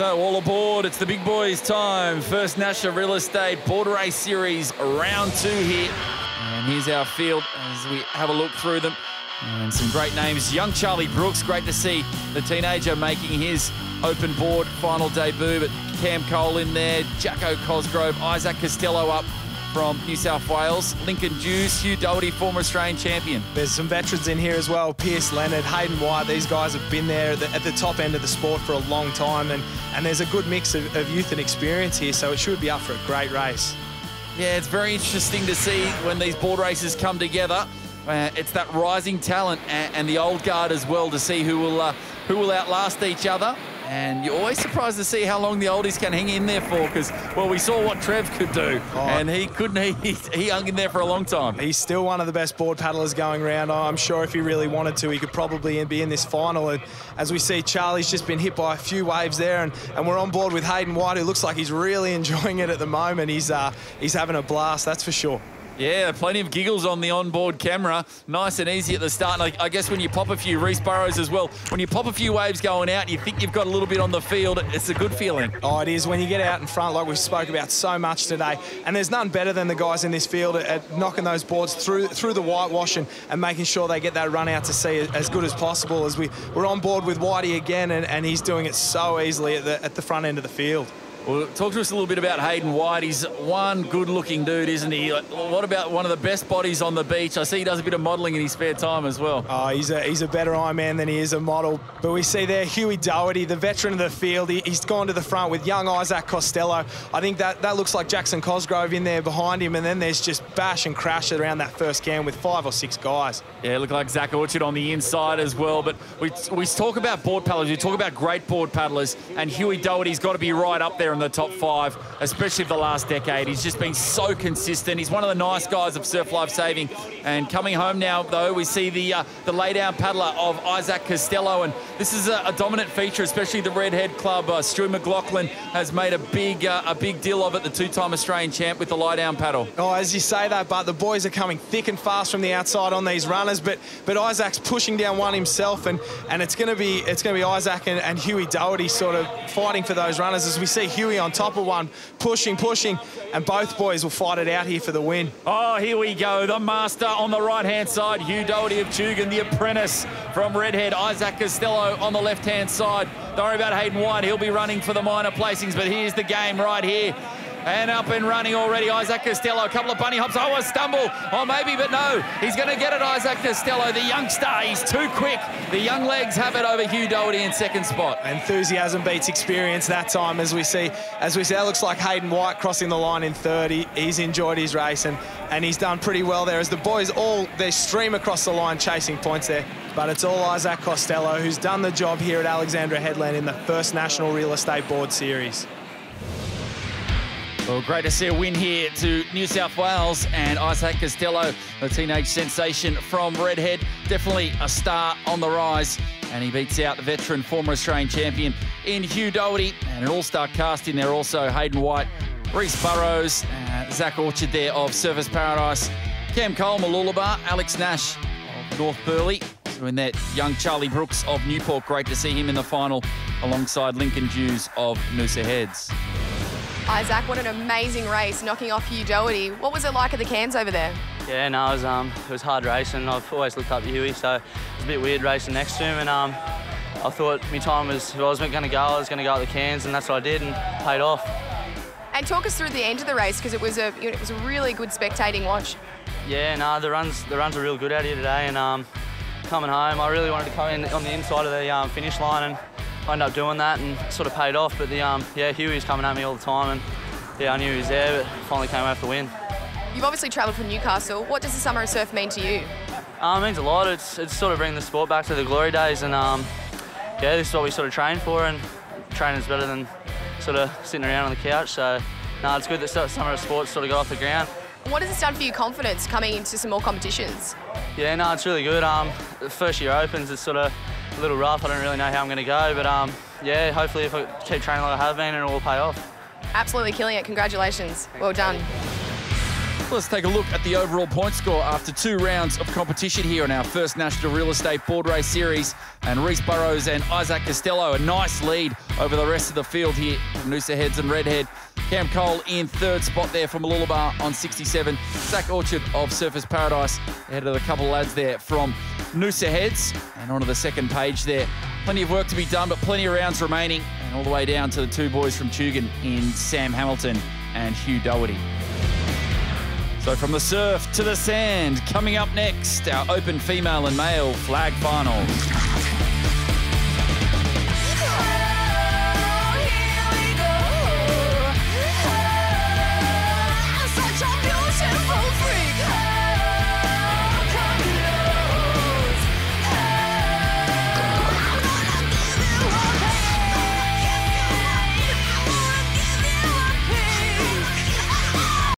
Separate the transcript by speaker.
Speaker 1: So all aboard, it's the big boys time. First National Real Estate Board Race Series, round 2 here. And here's our field as we have a look through them. And some great names. Young Charlie Brooks, great to see the teenager making his open board final debut. But Cam Cole in there, Jacko Cosgrove, Isaac Costello up from New South Wales, Lincoln Dews, Hugh Doherty, former Australian champion.
Speaker 2: There's some veterans in here as well, Pierce Leonard, Hayden White. These guys have been there at the top end of the sport for a long time, and there's a good mix of youth and experience here, so it should be up for a great race.
Speaker 1: Yeah, it's very interesting to see when these board races come together. It's that rising talent and the old guard as well, to see who will outlast each other. And you're always surprised to see how long the oldies can hang in there for, because, well, we saw what Trev could do, and he couldn't. He hung in there for a long time. He's
Speaker 2: still one of the best board paddlers going around. I'm sure if he really wanted to, he could probably be in this final. And as we see, Charlie's just been hit by a few waves there, and we're on board with Hayden White, who looks like he's really enjoying it at the moment. He's having a blast, that's for sure.
Speaker 1: Yeah, plenty of giggles on the onboard camera. Nice and easy at the start. And I guess when you pop a few Reese Burrows as well, when you pop a few waves going out and you think you've got a little bit on the field, it's a good feeling.
Speaker 2: Oh, it is when you get out in front, like we spoke about so much today. And there's none better than the guys in this field at knocking those boards through the whitewash and making sure they get that run out to sea as good as possible. As we're on board with Whitey again, and he's doing it so easily at the front end of the field.
Speaker 1: Well, talk to us a little bit about Hayden White. He's one good-looking dude, isn't he? What about one of the best bodies on the beach? I see he does a bit of modelling in his spare time as well.
Speaker 2: Oh, he's a better Ironman than he is a model. But we see there Huey Doherty, the veteran of the field. He's gone to the front with young Isaac Costello. I think that looks like Jackson Cosgrove in there behind him, and then there's just bash and crash around that first cam with 5 or 6 guys.
Speaker 1: Yeah, look like Zach Orchard on the inside as well. But we talk about board paddlers, we talk about great board paddlers, and Huey Doherty's got to be right up there in the top 5, especially for the last decade. He's just been so consistent. He's one of the nice guys of surf life saving. And coming home now, though, we see the lay-down paddler of Isaac Costello, and this is a dominant feature, especially the Redhead Club. Stu McLaughlin has made a big deal of it, the 2-time Australian champ with the lie-down paddle.
Speaker 2: Oh, as you say that, but the boys are coming thick and fast from the outside on these runners, but Isaac's pushing down one himself, and it's going to be Isaac and Huey Doherty sort of fighting for those runners, as we see Huey on top of one, pushing, and both boys will fight it out here for the win.
Speaker 1: Oh, here we go. The master on the right-hand side, Hugh Doherty of Tugan, the apprentice from Redhead, Isaac Costello on the left-hand side. Don't worry about Hayden White. He'll be running for the minor placings, but here's the game right here. And up and running already, Isaac Costello. A couple of bunny hops. Oh, a stumble. Oh, maybe, but no. He's going to get it, Isaac Costello, the youngster. He's too quick. The young legs have it over Hugh Doherty in second spot.
Speaker 2: Enthusiasm beats experience that time, as we see. That looks like Hayden White crossing the line in third. He's enjoyed his race, and he's done pretty well there, as the boys they stream across the line chasing points there. But it's all Isaac Costello who's done the job here at Alexandra Headland in the first National Real Estate Board Series.
Speaker 1: Well, great to see a win here to New South Wales, and Isaac Costello, the teenage sensation from Redhead, definitely a star on the rise, and he beats out the veteran former Australian champion in Hugh Doherty, and an all-star cast in there also, Hayden White, Reese Burrows, Zach Orchard there of Surfers Paradise, Cam Cole, Mooloolaba, Alex Nash of North Burleigh, so in that young Charlie Brooks of Newport. Great to see him in the final alongside Lincoln Dews of Noosa Heads.
Speaker 3: Isaac, what an amazing race, knocking off Hugh Doherty. What was it like at the cans over there?
Speaker 4: Yeah, no, it was hard racing. I've always looked up to Huey, so it was a bit weird racing next to him. And I thought my time was, if I was going to go, I was going to go at the cans, and that's what I did, and paid off.
Speaker 3: And talk us through the end of the race, because it was a really good spectating watch.
Speaker 4: Yeah, no, the runs are real good out here today, and coming home, I really wanted to come in on the inside of the finish line, and I ended up doing that and sort of paid off. But Huey was coming at me all the time, and yeah, I knew he was there, but finally came out for the win.
Speaker 3: You've obviously travelled from Newcastle. What does the summer of surf mean to you?
Speaker 4: It means a lot. It's sort of bringing the sport back to the glory days, and yeah, this is what we sort of train for, and training's better than sort of sitting around on the couch. So no, it's good that summer of sports sort of got off the ground.
Speaker 3: What has this done for your confidence coming into some more competitions?
Speaker 4: Yeah, no, it's really good. The first year opens, it's sort of a little rough. I don't really know how I'm going to go, but yeah, hopefully if I keep training like I have been, it will pay off.
Speaker 3: Absolutely killing it. Congratulations. Well done.
Speaker 1: Let's take a look at the overall point score after 2 rounds of competition here in our first National Real Estate Board Race Series. And Reece Burrows and Isaac Costello, a nice lead over the rest of the field here from Noosa Heads and Redhead. Cam Cole in 3rd spot there from Mooloolaba on 67. Zach Orchard of Surfers Paradise ahead of a couple of lads there from Noosa Heads. And onto the second page there. Plenty of work to be done, but plenty of rounds remaining. And all the way down to the 2 boys from Tugun in Sam Hamilton and Hugh Doherty. So from the surf to the sand, coming up next, our open female and male flag finals.